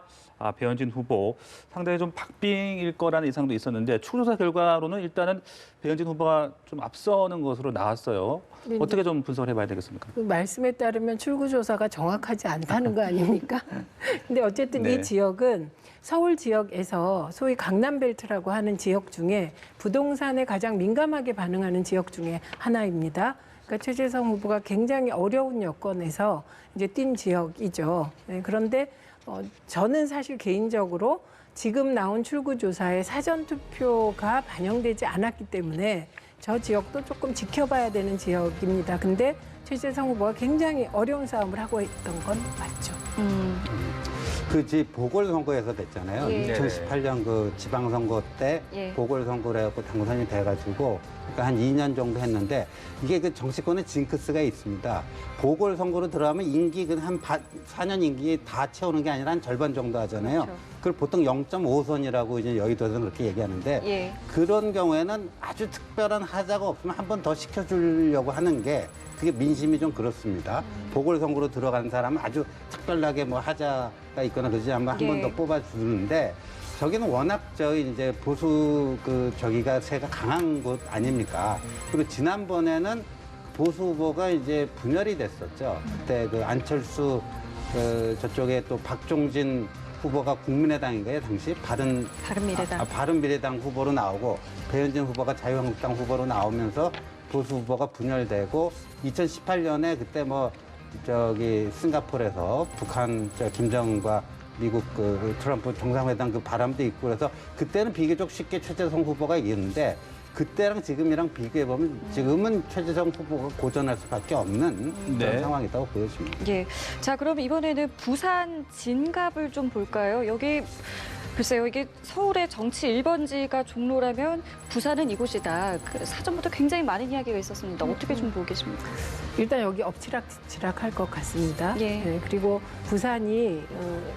배현진 후보 상당히 좀 박빙일 거라는 예상도 있었는데 출구조사 결과로는 일단은 배현진 후보가 좀 앞서는 것으로 나왔어요. 어떻게 좀 분석을 해봐야 되겠습니까? 그 말씀에 따르면 출구조사가 정확하지 않다는 거 아닙니까? 근데 어쨌든 네. 이 지역은 서울 지역에서 소위 강남벨트라고 하는 지역 중에 부동산에 가장 민감하게 반응하는 지역 중에 하나입니다. 그러니까 최재성 후보가 굉장히 어려운 여건에서 이제 뛴 지역이죠. 네, 그런데 저는 사실 개인적으로 지금 나온 출구조사에 사전투표가 반영되지 않았기 때문에 저 지역도 조금 지켜봐야 되는 지역입니다. 근데 최재성 후보가 굉장히 어려운 싸움을 하고 있던 건 맞죠. 보궐선거에서 됐잖아요. 예. 2018년 그 지방선거 때 예. 보궐선거를 해갖고 당선이 돼가지고 그러니까 한 2년 정도 했는데 이게 그 정치권의 징크스가 있습니다. 보궐선거로 들어가면 임기 한 4년 임기 다 채우는 게 아니라 한 절반 정도 하잖아요. 그렇죠. 그걸 보통 0.5선이라고 이제 여의도에서는 그렇게 얘기하는데 예. 그런 경우에는 아주 특별한 하자가 없으면 한 번 더 시켜주려고 하는 게 그게 민심이 좀 그렇습니다. 보궐선거로 들어간 사람은 아주 특별하게 뭐 하자가 있거나 그러지 않으면 한 번 더 예. 뽑아주는데 저기는 워낙 이제 보수 저기가 세가 강한 곳 아닙니까? 그리고 지난번에는 보수 후보가 이제 분열이 됐었죠. 그때 안철수 저쪽에 또 박종진 후보가 국민의당인가요? 당시 바른미래당. 바른미래당 후보로 나오고 배현진 후보가 자유한국당 후보로 나오면서 보수 후보가 분열되고 2018년에 그때 싱가포르에서 북한 김정은과 미국 트럼프 정상회담 바람도 있고 그래서 그때는 비교적 쉽게 최재성 후보가 이겼는데 그때랑 지금이랑 비교해보면 지금은 최재성 후보가 고전할 수밖에 없는 네. 그런 상황이라고 보여집니다. 예. 자, 그럼 이번에는 부산 진갑을 좀 볼까요? 여기 글쎄요, 이게 서울의 정치 1번지가 종로라면 부산은 이곳이다. 사전부터 굉장히 많은 이야기가 있었습니다. 어떻게 좀 보고 계십니까? 일단 여기 엎치락뒤치락 할 것 같습니다. 예. 네, 그리고 부산이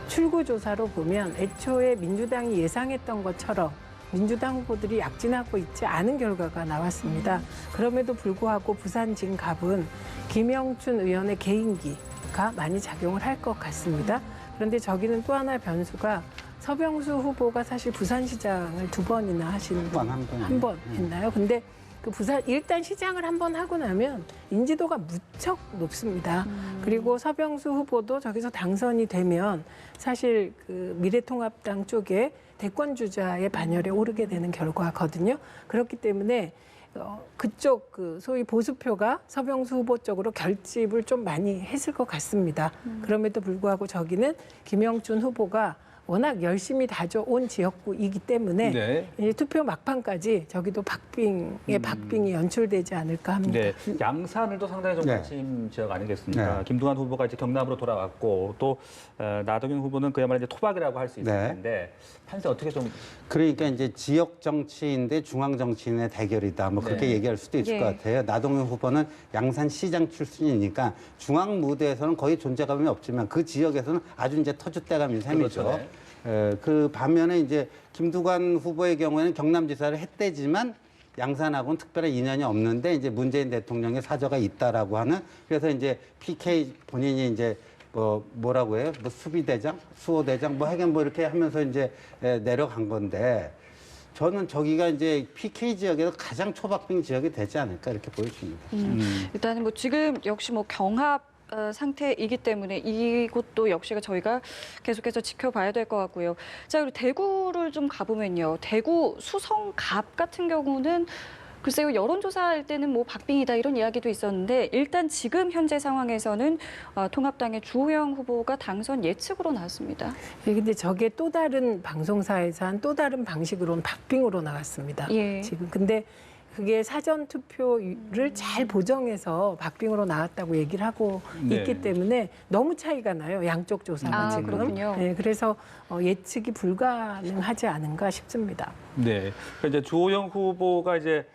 출구조사로 보면 애초에 민주당이 예상했던 것처럼 민주당 후보들이 약진하고 있지 않은 결과가 나왔습니다. 그럼에도 불구하고 부산 진갑은 김영춘 의원의 개인기가 많이 작용을 할 것 같습니다. 그런데 저기는 또 하나의 변수가 서병수 후보가 사실 부산시장을 2번이나 하신 한 번 했나요? 근데 그 일단 시장을 한 번 하고 나면 인지도가 무척 높습니다. 그리고 서병수 후보도 저기서 당선이 되면 사실 미래통합당 쪽에 대권 주자의 반열에 오르게 되는 결과거든요. 그렇기 때문에 그쪽 소위 보수표가 서병수 후보 쪽으로 결집을 좀 많이 했을 것 같습니다. 그럼에도 불구하고 저기는 김영춘 후보가 워낙 열심히 다져온 지역구이기 때문에 네. 이제 투표 막판까지 저기도 박빙이 연출되지 않을까 합니다. 네, 양산을 또 상당히 좀 네. 관심 지역 아니겠습니까? 네. 김두관 후보가 이제 경남으로 돌아왔고 또 나동현 후보는 그야말로 이제 토박이라고 할 수 있을 네. 텐데 판세 어떻게 좀 그러니까 이제 지역 정치인데 중앙 정치인의 대결이다. 뭐 그렇게 네. 얘기할 수도 있을 예. 것 같아요. 나동현 후보는 양산시장 출신이니까 중앙 무대에서는 거의 존재감이 없지만 그 지역에서는 아주 이제 터줏대감인 셈이죠. 그렇죠. 네. 그 반면에 이제 김두관 후보의 경우에는 경남지사를 했대지만 양산하고는 특별한 인연이 없는데 이제 문재인 대통령의 사저가 있다라고 하는 그래서 이제 PK 본인이 이제 뭐라고 해요? 뭐 수비대장, 수호대장, 뭐 하여간 뭐 이렇게 하면서 이제 내려간 건데 저는 저기가 이제 PK 지역에서 가장 초박빙 지역이 되지 않을까 이렇게 보여집니다. 일단은 뭐 지금 역시 뭐 경합 상태이기 때문에 이곳도 역시가 저희가 계속해서 지켜봐야 될 것 같고요. 자, 그리고 대구를 좀 가보면요. 대구 수성갑 같은 경우는 글쎄요, 여론조사할 때는 뭐 박빙이다 이런 이야기도 있었는데 일단 지금 현재 상황에서는 통합당의 주호영 후보가 당선 예측으로 나왔습니다. 예, 근데 저게 또 다른 방송사에서 한 또 다른 방식으로는 박빙으로 나왔습니다. 예. 지금 근데 그게 사전 투표를 잘 보정해서 박빙으로 나왔다고 얘기를 하고 네. 있기 때문에 너무 차이가 나요. 양쪽 조사가 지금. 그렇군요. 네, 그래서 예측이 불가능하지 않은가 싶습니다. 네. 그러니까 이제 주호영 후보가 이제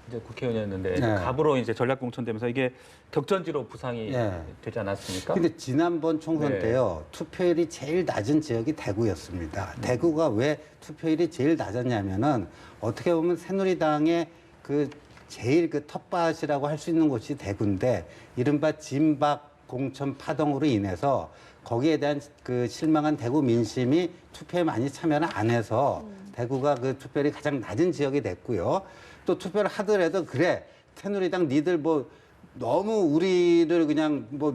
이제 국회의원이었는데 네. 갑으로 이제 전략 공천되면서 이게 격전지로 부상이 네. 되지 않았습니까? 근데 지난번 총선 네. 때요 투표율이 제일 낮은 지역이 대구였습니다. 대구가 왜 투표율이 제일 낮았냐면은 어떻게 보면 새누리당의 그 제일 그 텃밭이라고 할 수 있는 곳이 대구인데 이른바 진박 공천 파동으로 인해서 거기에 대한 그 실망한 대구 민심이 투표에 많이 참여를 안 해서 대구가 그 투표율이 가장 낮은 지역이 됐고요. 또 투표를 하더라도 그래 새누리당 니들 뭐 너무 우리를 그냥 뭐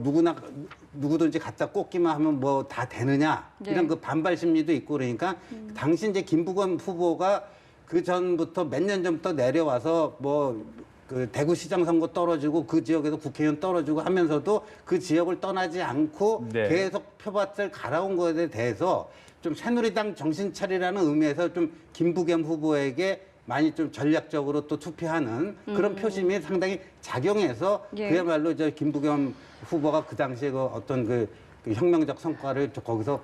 누구든지 갖다 꽂기만 하면 뭐 다 되느냐 이런 네. 그 반발 심리도 있고 그러니까 당시 이제 김부겸 후보가 그 전부터 몇 년 전부터 내려와서 뭐 그 대구시장 선거 떨어지고 그 지역에서 국회의원 떨어지고 하면서도 그 지역을 떠나지 않고 네. 계속 표밭을 갈아온 것에 대해서 좀 새누리당 정신 차리라는 의미에서 좀 김부겸 후보에게 많이 좀 전략적으로 또 투표하는 그런 표심이 상당히 작용해서 예. 그야말로 저 김부겸 후보가 그 당시에 그 어떤 그 혁명적 성과를 거기서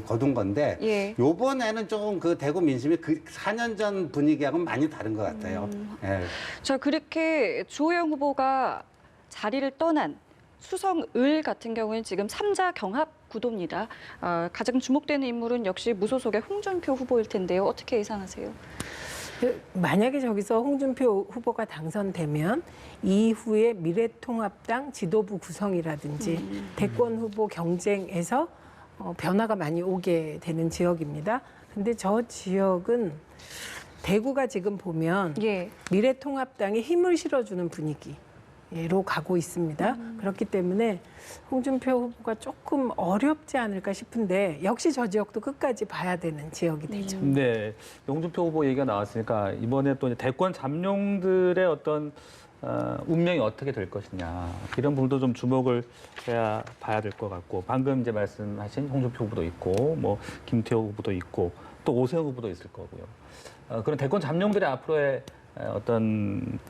거둔 건데 예. 요번에는 조금 그 대구 민심이 그 4년 전 분위기하고는 많이 다른 것 같아요. 예. 자, 그렇게 주호영 후보가 자리를 떠난 수성을 같은 경우는 지금 3자 경합 구도입니다. 가장 주목되는 인물은 역시 무소속의 홍준표 후보일 텐데요. 어떻게 예상하세요? 만약에 저기서 홍준표 후보가 당선되면 이후에 미래통합당 지도부 구성이라든지 대권 후보 경쟁에서 변화가 많이 오게 되는 지역입니다. 근데 저 지역은 대구가 지금 보면 예. 미래통합당에 힘을 실어주는 분위기로 가고 있습니다. 그렇기 때문에 홍준표 후보가 조금 어렵지 않을까 싶은데 역시 저 지역도 끝까지 봐야 되는 지역이 되죠. 네, 홍준표 후보 얘기가 나왔으니까 이번에 또 이제 대권 잠룡들의 어떤 운명이 어떻게 될 것이냐 이런 부분도 좀 주목을 해야 봐야 될 것 같고 방금 이제 말씀하신 홍준표 후보도 있고 뭐 김태호 후보도 있고 또 오세훈 후보도 있을 거고요. 그런 대권 잠룡들의 앞으로의 어떤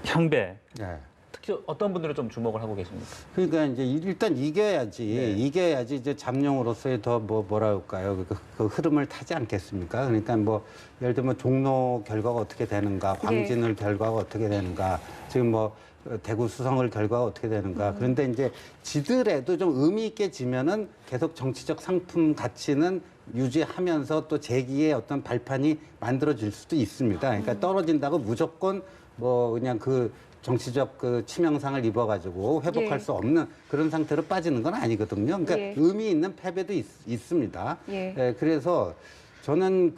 향배 예. 특히 어떤 분들을 좀 주목을 하고 계십니까? 그러니까 이제 일단 이겨야지 이제 잠룡으로서의 더 뭐라 할까요? 그 흐름을 타지 않겠습니까? 그러니까 뭐 예를 들면 종로 결과가 어떻게 되는가, 광진을 결과가 어떻게 되는가, 지금 뭐 대구 수성을 결과가 어떻게 되는가. 그런데 이제 지더라도 좀 의미 있게 지면은 계속 정치적 상품 가치는 유지하면서 또 재기의 어떤 발판이 만들어질 수도 있습니다. 그러니까 떨어진다고 무조건 뭐 그냥 그 정치적 그 치명상을 입어가지고 회복할 예. 수 없는 그런 상태로 빠지는 건 아니거든요. 그러니까 예. 의미 있는 패배도 있습니다. 예. 그래서 저는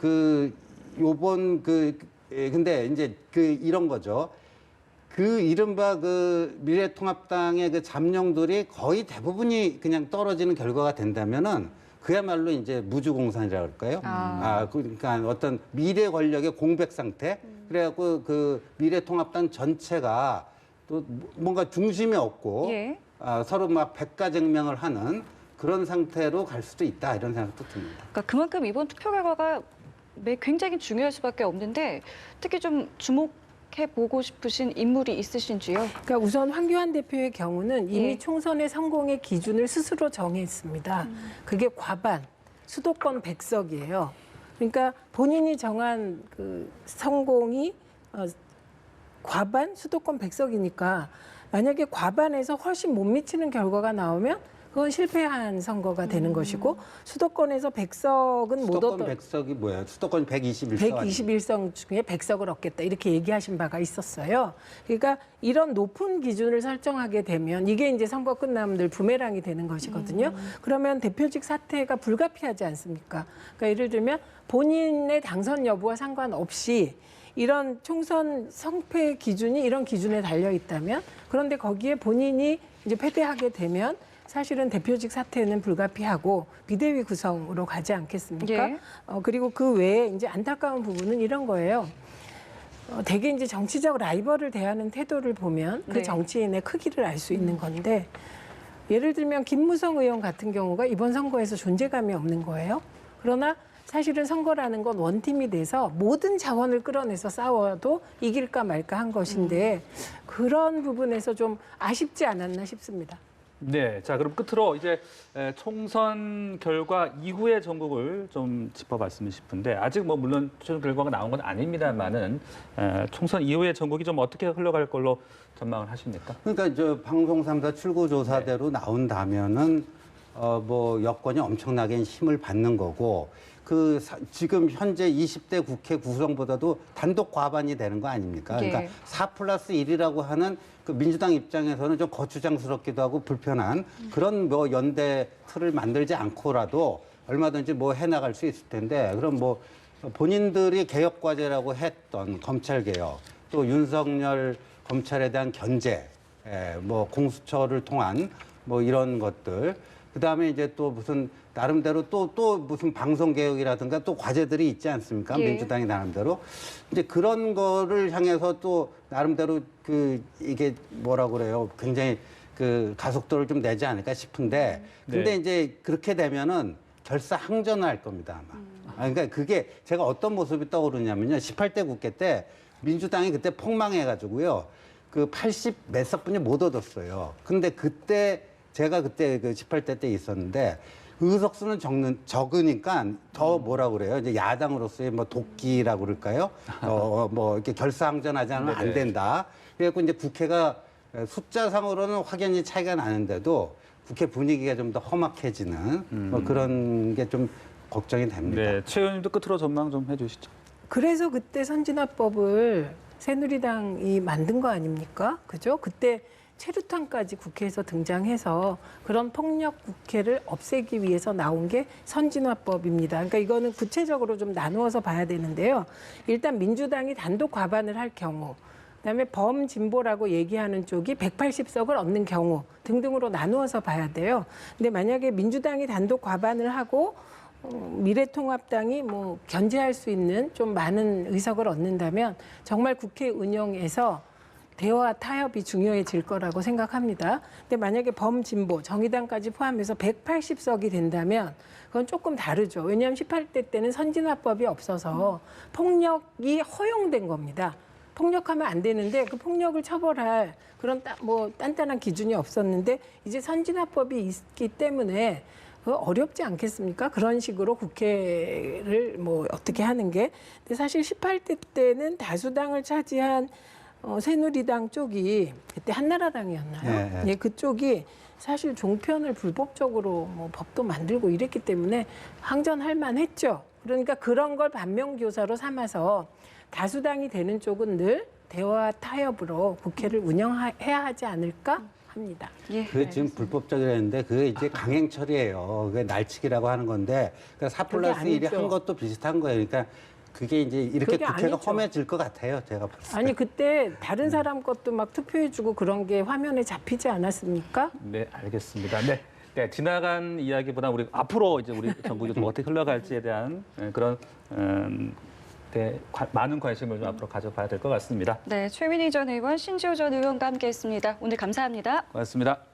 요번 근데 이제 이런 거죠. 그 이른바 그 미래통합당의 그 잠룡들이 거의 대부분이 그냥 떨어지는 결과가 된다면은 그야말로 이제 무주공산이라고 할까요? 그러니까 어떤 미래 권력의 공백 상태. 그래갖고 그 미래통합당 전체가 또 뭔가 중심이 없고 예. 서로 막 백가쟁명을 하는 그런 상태로 갈 수도 있다 이런 생각도 듭니다. 그러니까 그만큼 이번 투표 결과가 굉장히 중요할 수밖에 없는데 특히 좀 주목해 보고 싶으신 인물이 있으신지요? 그러니까 우선 황교안 대표의 경우는 이미 예. 총선의 성공의 기준을 스스로 정했습니다. 그게 과반, 수도권 100석이에요. 그러니까 본인이 정한 그 성공이 과반, 수도권 100석이니까 만약에 과반에서 훨씬 못 미치는 결과가 나오면 그건 실패한 선거가 되는 것이고 수도권에서 100석은 못 수도권 얻어 100석이 뭐예요? 수도권 121석 121석 중에 100석을 얻겠다 이렇게 얘기하신 바가 있었어요. 그러니까 이런 높은 기준을 설정하게 되면 이게 이제 선거 끝나면 늘 부메랑이 되는 것이거든요. 그러면 대표직 사퇴가 불가피하지 않습니까? 그러니까 예를 들면 본인의 당선 여부와 상관없이 이런 총선 성패 기준이 이런 기준에 달려 있다면 그런데 거기에 본인이 이제 패배하게 되면 사실은 대표직 사퇴는 불가피하고 비대위 구성으로 가지 않겠습니까? 예. 그리고 그 외에 이제 안타까운 부분은 이런 거예요. 대개 이제 정치적 라이벌을 대하는 태도를 보면 그 네. 정치인의 크기를 알 수 있는 건데 예를 들면 김무성 의원 같은 경우가 이번 선거에서 존재감이 없는 거예요. 그러나 사실은 선거라는 건 원팀이 돼서 모든 자원을 끌어내서 싸워도 이길까 말까 한 것인데 그런 부분에서 좀 아쉽지 않았나 싶습니다. 네, 자 그럼 끝으로 이제 총선 결과 이후의 전국을 좀 짚어봤으면 싶은데 아직 뭐 물론 최종 결과가 나온 건 아닙니다만은 총선 이후의 전국이 좀 어떻게 흘러갈 걸로 전망을 하십니까? 그러니까 저 방송 3사 출구 조사대로 나온다면은 뭐 여권이 엄청나게 힘을 받는 거고 지금 현재 20대 국회 구성보다도 단독 과반이 되는 거 아닙니까? 그러니까 예. 4+1이라고 하는 그 민주당 입장에서는 좀 거추장스럽기도 하고 불편한 그런 뭐 연대 틀을 만들지 않고라도 얼마든지 뭐 해나갈 수 있을 텐데 그럼 뭐 본인들이 개혁 과제라고 했던 검찰 개혁 또 윤석열 검찰에 대한 견제, 뭐 공수처를 통한 뭐 이런 것들 그다음에 이제 또 무슨 나름대로 또 무슨 방송 개혁이라든가 또 과제들이 있지 않습니까? 예. 민주당이 나름대로 이제 그런 거를 향해서 또 나름대로 이게 뭐라고 그래요? 굉장히 가속도를 좀 내지 않을까 싶은데 근데 네. 이제 그렇게 되면은 결사항전할 겁니다 아마. 그러니까 그게 제가 어떤 모습이 떠오르냐면요. 18대 국회 때 민주당이 그때 폭망해가지고요. 80 몇 석분이 못 얻었어요. 근데 그때 제가 그때 18대 때 있었는데 의석수는 적으니까 더 뭐라 그래요? 이제 야당으로서의 뭐 도끼라고 그럴까요? 뭐 이렇게 결사항전하지 않으면 안 된다. 그래갖고 이제 국회가 숫자상으로는 확연히 차이가 나는데도 국회 분위기가 좀 더 험악해지는 뭐 그런 게 좀 걱정이 됩니다. 네, 최 의원님도 끝으로 전망 좀 해주시죠. 그래서 그때 선진화법을 새누리당이 만든 거 아닙니까? 그죠? 그때 최루탄까지 국회에서 등장해서 그런 폭력 국회를 없애기 위해서 나온 게 선진화법입니다. 그러니까 이거는 구체적으로 좀 나누어서 봐야 되는데요. 일단 민주당이 단독 과반을 할 경우, 그다음에 범진보라고 얘기하는 쪽이 180석을 얻는 경우 등등으로 나누어서 봐야 돼요. 근데 만약에 민주당이 단독 과반을 하고 미래통합당이 뭐 견제할 수 있는 좀 많은 의석을 얻는다면 정말 국회 운영에서 대화 타협이 중요해질 거라고 생각합니다. 근데 만약에 범진보, 정의당까지 포함해서 180석이 된다면 그건 조금 다르죠. 왜냐하면 18대 때는 선진화법이 없어서 폭력이 허용된 겁니다. 폭력하면 안 되는데 그 폭력을 처벌할 그런 뭐 단단한 기준이 없었는데 이제 선진화법이 있기 때문에 어렵지 않겠습니까? 그런 식으로 국회를 뭐 어떻게 하는 게. 근데 사실 18대 때는 다수당을 차지한 새누리당 쪽이 그때 한나라당이었나요? 네. 예, 그쪽이 사실 종편을 불법적으로 뭐 법도 만들고 이랬기 때문에 항전할 만했죠. 그러니까 그런 걸 반면교사로 삼아서 다수당이 되는 쪽은 늘 대화 타협으로 국회를 운영해야 하지 않을까 합니다. 예. 그게 지금 불법적이라는데 그게 이제 강행 처리예요. 그게 날치기라고 하는 건데 그러니까 4+1이 한 것도 비슷한 거예요. 그러니까 그게 이제 이렇게 그게 국회가 아니죠. 험해질 것 같아요. 제가 봤을 때. 아니 그때 다른 사람 것도 막 투표해주고 그런 게 화면에 잡히지 않았습니까? 네, 알겠습니다. 네. 네, 지나간 이야기보다 우리 앞으로 이제 우리 전국이 좀 어떻게 흘러갈지에 대한 그런 많은 관심을 좀 앞으로 가져봐야 될 것 같습니다. 네, 최민희 전 의원, 신지호 전 의원과 함께했습니다. 오늘 감사합니다. 고맙습니다.